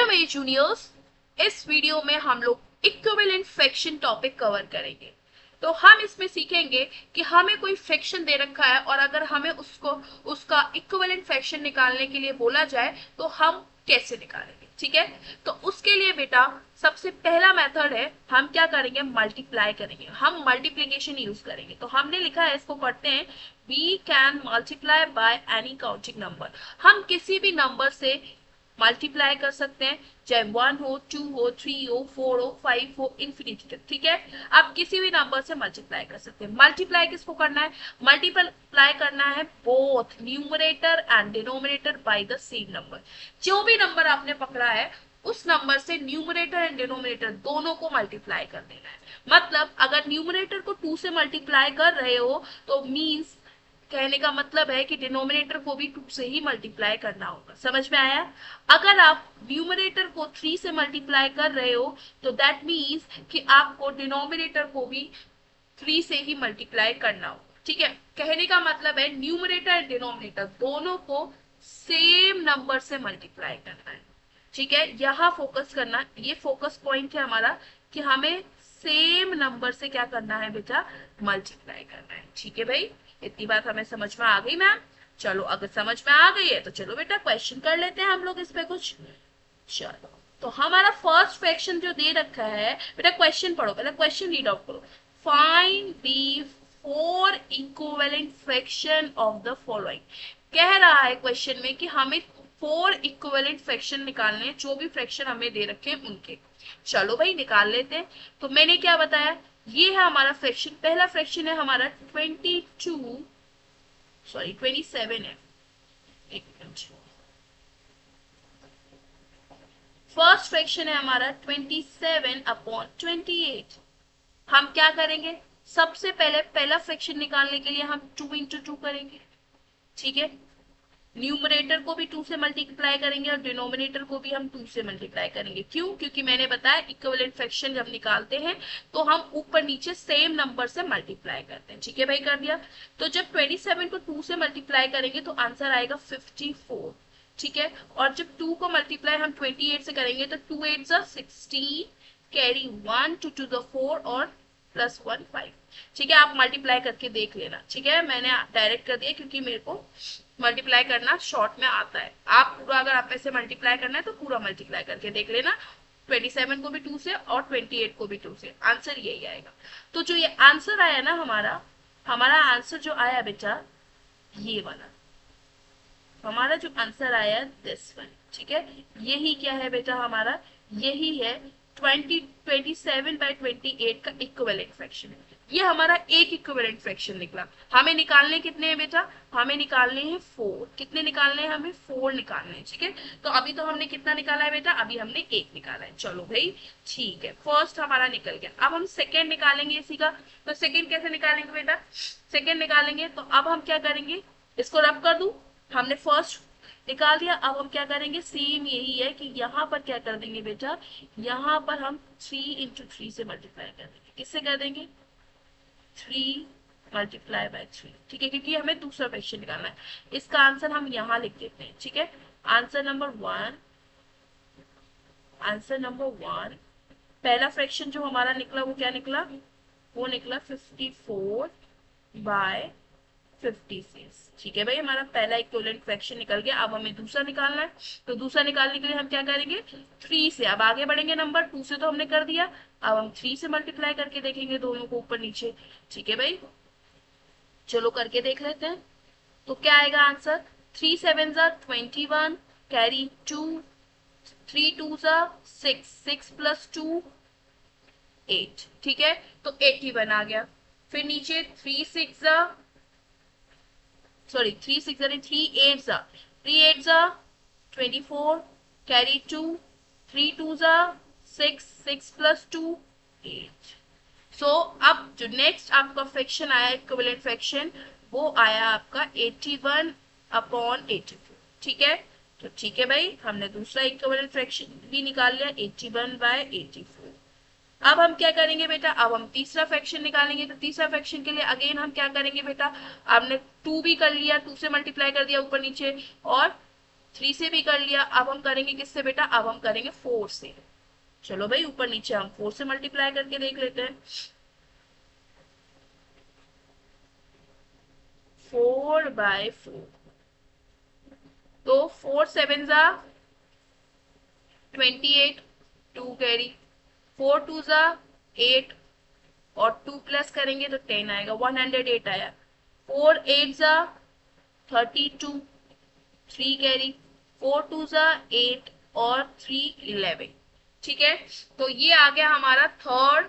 मेरे जूनियर्स, इस वीडियो में हम लोग इक्विवेलेंट फ्रैक्शन टॉपिक कवर करेंगे। तो हम इसमें सीखेंगे कि हमें कोई फ्रैक्शन दे रखा है और अगर हमें उसका इक्विवेलेंट फ्रैक्शन निकालने के लिए बोला जाए तो हम कैसे निकालेंगे। ठीक है, तो उसके लिए बेटा सबसे पहला मेथड है, हम क्या करेंगे, मल्टीप्लाई करेंगे। हम मल्टीप्लीकेशन यूज करेंगे। तो हमने लिखा है, इसको पढ़ते हैं, we can multiply by any counting number. हम किसी भी नंबर से मल्टीप्लाई कर सकते हैं, चाहे 1 हो, 2 हो, 3 हो, 4 हो, 5 हो, इन्फिनिटी तक। ठीक है, आप किसी भी नंबर से मल्टीप्लाई कर सकते हैं। मल्टीप्लाई किसको करना है, मल्टीप्लाई करना है both numerator and denominator by the same number. जो भी नंबर आपने पकड़ा है उस नंबर से न्यूमरेटर एंड डिनोमिनेटर दोनों को मल्टीप्लाई कर देना है। मतलब अगर न्यूमरेटर को 2 से मल्टीप्लाई कर रहे हो तो मीन्स कहने का मतलब है कि डिनोमिनेटर को भी 2 से ही मल्टीप्लाई करना होगा। समझ में आया। अगर आप न्यूमरेटर को 3 से मल्टीप्लाई कर रहे हो तो दैट मीन्स कि आपको डिनोमिनेटर को भी 3 से ही मल्टीप्लाई करना होगा। ठीक है, कहने का मतलब है न्यूमरेटर एंड डिनोमिनेटर दोनों को सेम नंबर से मल्टीप्लाई करना है। ठीक है, यहाँ फोकस करना, ये फोकस पॉइंट है हमारा कि हमें सेम नंबर से क्या करना है बेटा, मल्टीप्लाई करना है। ठीक है भाई, इतनी बात हमें समझ में आ गई मैम। चलो अगर समझ में आ गई है तो चलो बेटा क्वेश्चन कर लेते हैं हम लोग इस पे कुछ। चलो, तो हमारा फर्स्ट फ्रैक्शन जो दे रखा है बेटा, क्वेश्चन पढ़ो, पहले क्वेश्चन रीड आउट करो। Find the 4 equivalent fraction of the following. कह रहा है क्वेश्चन में कि हमें 4 इक्विवेलेंट फ्रैक्शन निकालने हैं, जो भी फ्रैक्शन हमें दे रखे हैं उनके। चलो भाई निकाल लेते हैं। तो मैंने क्या बताया, ये है हमारा फ्रैक्शन, पहला फ्रैक्शन है हमारा 27 है। एक मिनट, फर्स्ट फ्रैक्शन है हमारा 27/28। हम क्या करेंगे, सबसे पहले पहला फ्रैक्शन निकालने के लिए हम 2 इंटू 2 करेंगे। ठीक है, न्यूमरेटर को भी 2 से मल्टीप्लाई करेंगे और डिनोमिनेटर को भी हम 2 से मल्टीप्लाई करेंगे। क्यों, क्योंकि मैंने बताया इक्विवेलेंट फ्रैक्शन जब निकालते हैं तो हम ऊपर नीचे सेम नंबर से मल्टीप्लाई करते हैं। ठीक है भाई, कर दिया। तो जब 27 को 2 से मल्टीप्लाई करेंगे तो आंसर आएगा 54। ठीक है, और जब 2 को मल्टीप्लाई हम 28 से करेंगे तो 2 8 16, कैरी 1 2 टू द 4 और प्लस 1 5। ठीक है, आप मल्टीप्लाई करके देख लेना। ठीक है, मैंने डायरेक्ट कर दिया क्योंकि मेरे को मल्टीप्लाई करना शॉर्ट में आता है। आप पूरा, अगर आप ऐसे मल्टीप्लाई करना है तो पूरा मल्टीप्लाई करके देख लेना। 27 को भी 2 से और 28 को भी 2 से, आंसर यही आएगा। तो जो ये आंसर आया ना हमारा हमारा आंसर जो आया बेटा, ये वाला हमारा जो आंसर आया, दिस वन। ठीक है, यही क्या है बेटा हमारा, यही है 27/28 का इक्विवेलेंट फ्रैक्शन। ये हमारा एक इक्विवेलेंट फ्रैक्शन निकला। हमें निकालने कितने हैं बेटा, हमें निकालने हैं 4। कितने निकालने हैं, हमें 4 निकालने हैं। ठीक है, तो अभी तो हमने कितना निकाला है बेटा, अभी हमने 1 निकाला है। चलो भाई ठीक है, फर्स्ट हमारा निकल गया। अब हम सेकेंड निकालेंगे इसी का। तो सेकेंड कैसे निकालेंगे बेटा, सेकेंड निकालेंगे तो अब हम क्या करेंगे, इसको रब कर दूं। हमने फर्स्ट निकाल दिया, अब हम क्या करेंगे, सेम यही है कि यहाँ पर क्या कर देंगे बेटा, यहाँ पर हम 3 इंटू 3 से मल्टीप्लाई कर देंगे। किससे कर देंगे, 3 मल्टीप्लाई बाय 3। ठीक है, क्योंकि हमें दूसरा फ्रैक्शन निकालना है। इसका आंसर हम यहाँ लिख देते हैं। ठीक है, आंसर नंबर 1, आंसर नंबर 1, पहला फ्रैक्शन जो हमारा निकला वो क्या निकला, वो निकला 54/56। ठीक है भाई, हमारा पहला इक्विवेलेंट फ्रैक्शन निकल गया। अब हमें दूसरा निकालना है। तो दूसरा निकालने के लिए हम क्या करेंगे, 3 से अब आगे बढ़ेंगे। नंबर 2 से तो हमने कर दिया, अब हम 3 से मल्टीप्लाई करके देखेंगे दोनों को ऊपर नीचे। ठीक है भाई, चलो करके देख लेते हैं। तो क्या आएगा आंसर, 3 7 21, कैरी 2, 3 2 6, 6 प्लस 2 8। ठीक है, तो 81 आ गया। फिर नीचे 3 6 sorry 3 6 3 8 3 8 24, carry 2, 3 2 6, 6 plus 2 8। सो अब जो नेक्स्ट आपका फ्रैक्शन आया इक्विवेलेंट फ्रैक्शन, वो आया आपका 81/84। ठीक है, तो ठीक है भाई, हमने दूसरा इक्विवेलेंट फ्रैक्शन भी निकाल लिया, 81/84। अब हम क्या करेंगे बेटा, अब हम तीसरा फ्रैक्शन निकालेंगे। तो तीसरा फ्रैक्शन के लिए अगेन हम क्या करेंगे बेटा, आपने 2 भी कर लिया, 2 से मल्टीप्लाई कर दिया ऊपर नीचे, और 3 से भी कर लिया, अब हम करेंगे किससे बेटा, अब हम करेंगे 4 से। चलो भाई ऊपर नीचे हम 4 से मल्टीप्लाई करके देख लेते हैं। 4/4, तो 4 7 जा 28, 2 कैरी, 4 2 जा 8, और 2 प्लस करेंगे तो 10 आएगा, 108 आया। 4 8 जा 32, 3 कैरी, 4 2 जा 8, और 3 11। ठीक है, तो ये आ गया हमारा थर्ड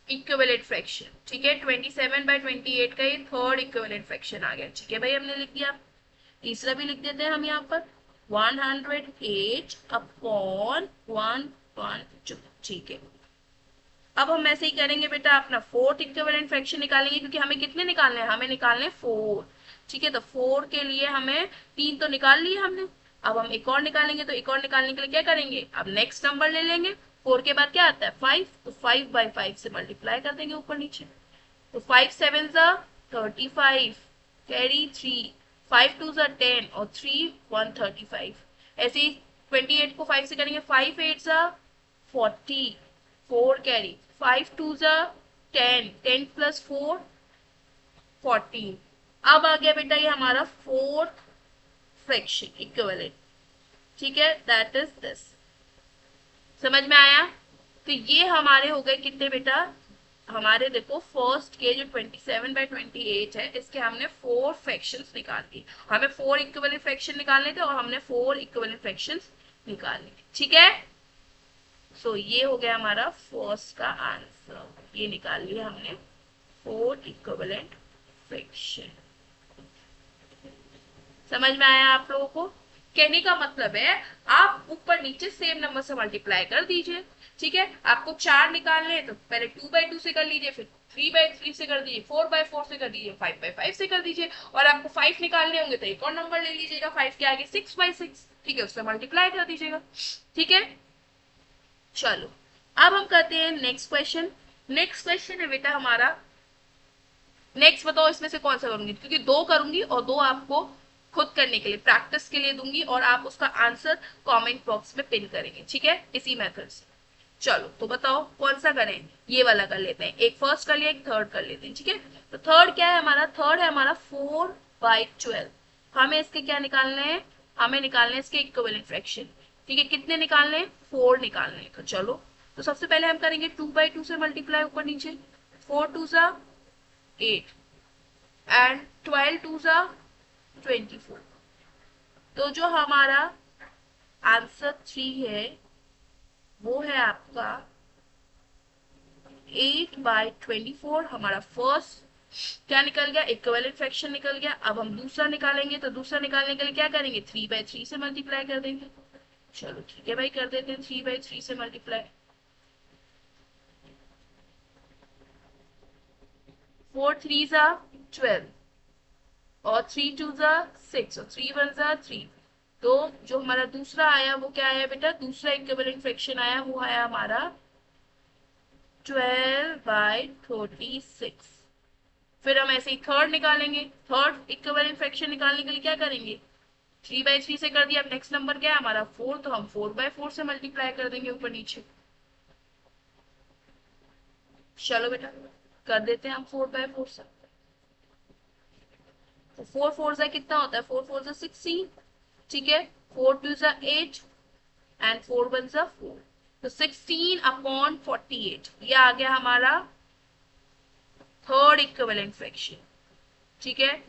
इक्विवेलेंट फ्रैक्शन। ठीक है, 27/28 का ये थर्ड इक्विवेलेंट फ्रैक्शन आ गया। ठीक है भाई, हमने लिख दिया। तीसरा भी लिख देते हैं हम यहाँ पर, 108/112। ठीक है, अब हम ऐसे ही करेंगे बेटा, अपना फोर्थ इक्विवेलेंट फ्रैक्शन निकालेंगे, क्योंकि हमें कितने निकालने हैं, हमें निकालने हैं 4। ठीक है, तो 4 के लिए हमें 3 तो निकाल लिए हमने, अब हम एक और निकालेंगे, तो एक और निकालने के लिए क्या करेंगे, अब नेक्स्ट नंबर ले लेंगे। 4 के बाद क्या आता है 5, तो 5/5 से मल्टीप्लाई कर देंगे ऊपर नीचे। तो 5 7 जा 35, कैरी 3, 5 2 जा 10, और 3 135। ऐसे ही 28 को 5 से करेंगे, 5 8 जा 40, 4 कैरी, 5 2 जा 10, 10 प्लस 4 14। अब आ गया बेटा ये हमारा फोर्थ फ्रैक्शन इक्विवेलेंट। ठीक है, दैट इज दिस। समझ में आया? तो ये हमारे हो गए कितने बेटा, हमारे देखो फर्स्ट के जो 27/28 है, इसके हमने 4 फ्रैक्शंस निकाल दिए। हमें 4 इक्विवेलेंट फ्रैक्शन निकालने थे, और हमने 4 इक्विवेलेंट फ्रैक्शंस निकाल लिए। ठीक है, सो ये हो गया हमारा फर्स्ट का आंसर, ये निकाल लिया हमने 4 इक्विवेलेंट फ्रैक्शन। समझ में आया आप लोगों को? कहने का मतलब है आप ऊपर नीचे सेम नंबर से मल्टीप्लाई कर दीजिए। ठीक है, आपको 4 निकालने हैं तो पहले 2/2 से कर लीजिए, फिर 3/3 से कर दीजिए, 4/4 से कर दीजिए, 5/5 से कर दीजिए, और आपको 5 निकालने होंगे तो एक और नंबर ले लीजिएगा 5 के आगे, 6/6। ठीक है, उससे मल्टीप्लाई कर दीजिएगा। ठीक है, चलो अब हम करते हैं नेक्स्ट क्वेश्चन। नेक्स्ट क्वेश्चन है बेटा हमारा, नेक्स्ट बताओ इसमें से कौन सा करूंगी, क्योंकि 2 करूंगी और 2 आपको खुद करने के लिए प्रैक्टिस के लिए दूंगी, और आप उसका आंसर कमेंट बॉक्स में पिन करेंगे। ठीक है, इसी मेथड से। चलो तो बताओ कौन सा करें, ये वाला कर लेते हैं, एक फर्स्ट कर लिया, एक थर्ड कर लेते हैं। ठीक है, तो थर्ड क्या है हमारा, थर्ड है हमारा 4/12। हमें इसके क्या निकालने हैं, हमें निकालने हैं इसके इक्विवेलेंट फ्रैक्शन। ठीक है, कितने निकालने हैं, 4 निकालने हैं। तो चलो, तो सबसे पहले हम करेंगे 2/2 से मल्टीप्लाई ऊपर नीचे, 4 2 जा 8, एंड 12 2 जा 24। तो जो हमारा आंसर 3 है वो है आपका 8/24। हमारा फर्स्ट क्या निकल गया, इक्विवेलेंट फ्रैक्शन निकल गया। अब हम दूसरा निकालेंगे, तो दूसरा निकालने के लिए क्या करेंगे, 3/3 से मल्टीप्लाई कर देंगे। चलो ठीक है भाई, कर देते हैं 3/3 से मल्टीप्लाई। 4 3 जा 12, और 3 2 जा 6, और 3 1 जा 3। तो जो हमारा दूसरा आया वो क्या आया बेटा, दूसरा इक्विवेलेंट फ्रैक्शन आया वो आया हमारा 12/36। फिर हम ऐसे ही थर्ड निकालेंगे, थर्ड इक्विवेलेंट फ्रैक्शन निकालने के लिए क्या करेंगे, 3/3 से कर दिया। अब नेक्स्ट नंबर क्या है हमारा 4, तो हम 4/4 से मल्टीप्लाई कर देंगे ऊपर नीचे। चलो बेटा कर देते हैं हम 4/4 से। तो 4 4 जा कितना होता है, 4 4 जा 16। ठीक है, 4 2 जा 8, एंड 4 1 जा 4। तो 16/48 ये आ गया हमारा थर्ड इक्विवेलेंट फ्रैक्शन। ठीक है,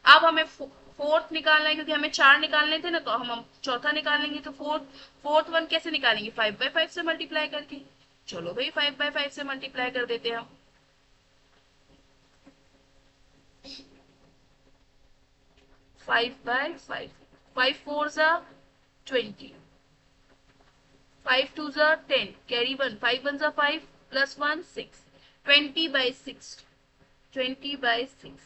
अब हमें फोर्थ निकालना है, क्योंकि हमें 4 निकालने थे ना, तो हम चौथा निकालेंगे। तो फोर्थ वन कैसे निकालेंगे, 5/5 से मल्टीप्लाई करके। चलो भाई 5/5 से मल्टीप्लाई कर देते हैं हम। 5/5, 5 4 जा 20, 5 2 जा 10, कैरी 1, 5 1 जा 5, प्लस 1 6, 20/6, 20/6।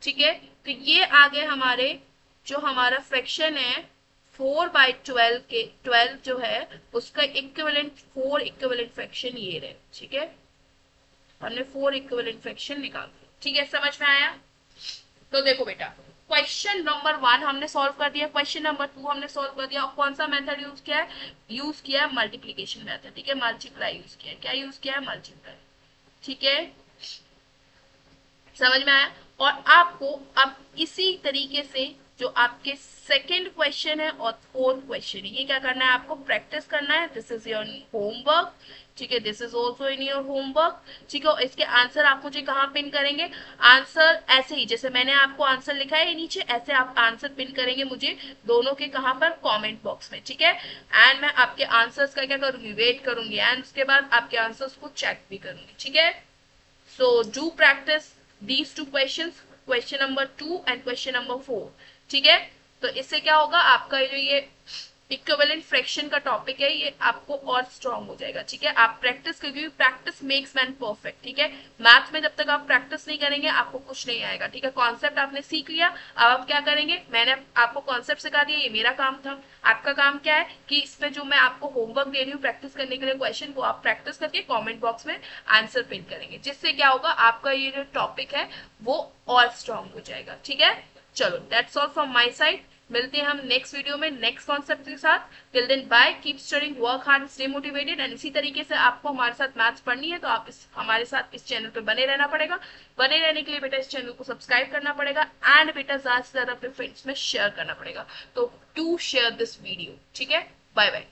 ठीक है, तो ये आ गए हमारे जो हमारा फ्रैक्शन है 4/12 के, 12 जो है उसका इक्विवेलेंट 4 इक्विवेलेंट फ्रैक्शन ये रहे। ठीक है, हमने 4 इक्विवेलेंट फ्रैक्शन निकाल दिया। ठीक है, समझ में आया? तो देखो बेटा, क्वेश्चन नंबर 1 हमने सॉल्व कर दिया, क्वेश्चन नंबर 2 हमने सॉल्व कर दिया, और कौन सा मेथड यूज किया है? यूज किया है मल्टीप्लीकेशन मेथड, ठीक है, मल्टीप्लाई यूज किया है, क्या यूज किया है? मल्टीप्लाई, ठीक है, समझ में आया? और आपको अब इसी तरीके से जो आपके सेकंड क्वेश्चन है और फोर्थ क्वेश्चन है, ये क्या करना है? आपको प्रैक्टिस करना है। दिस इज योर होमवर्क, ठीक है, this is also in your homework, ठीक है। इसके आंसर आप मुझे कहाँ पिन करेंगे? आंसर ऐसे ही जैसे मैंने आपको आंसर लिखा है नीचे, ऐसे आप आंसर पिन करेंगे मुझे दोनों के, कहाँ पर? कमेंट बॉक्स में, ठीक है। एंड मैं आपके आंसर्स का क्या करूंगी? वेट करूंगी, एंड उसके बाद आपके आंसर्स को चेक भी करूंगी, ठीक है। So do practice these two questions, question number 2 and question number 4, ठीक है। तो इससे क्या होगा, आपका जो ये इक्विवेलेंट फ्रैक्शन का टॉपिक है ये आपको और स्ट्रांग हो जाएगा, ठीक है। आप प्रैक्टिस, क्योंकि प्रैक्टिस मेक्स मैन परफेक्ट, ठीक है। मैथ्स में जब तक आप प्रैक्टिस नहीं करेंगे आपको कुछ नहीं आएगा, ठीक है। कॉन्सेप्ट आपने सीख लिया, अब आप क्या करेंगे? मैंने आपको कॉन्सेप्ट सिखा दिया, ये मेरा काम था। आपका काम क्या है कि इस पे जो मैं आपको होमवर्क दे रही हूँ प्रैक्टिस करने के लिए क्वेश्चन, वो आप प्रैक्टिस करके कमेंट बॉक्स में आंसर पिन करेंगे, जिससे क्या होगा, आपका ये जो टॉपिक है वो और स्ट्रांग हो जाएगा, ठीक है। चलो, that's all from my side. मिलते हैं हम नेक्स्ट वीडियो में नेक्स्ट कॉन्सेप्ट के साथ। Till then bye, keep studying, work hard, stay motivated. And इसी तरीके से आपको हमारे साथ मैथ्स पढ़नी है तो आप हमारे साथ इस चैनल पे बने रहना पड़ेगा। बने रहने के लिए बेटा इस चैनल को सब्सक्राइब करना पड़ेगा, एंड बेटा ज्यादा से ज्यादा अपने फ्रेंड्स में शेयर करना पड़ेगा। तो टू शेयर दिस वीडियो, ठीक है। Bye bye.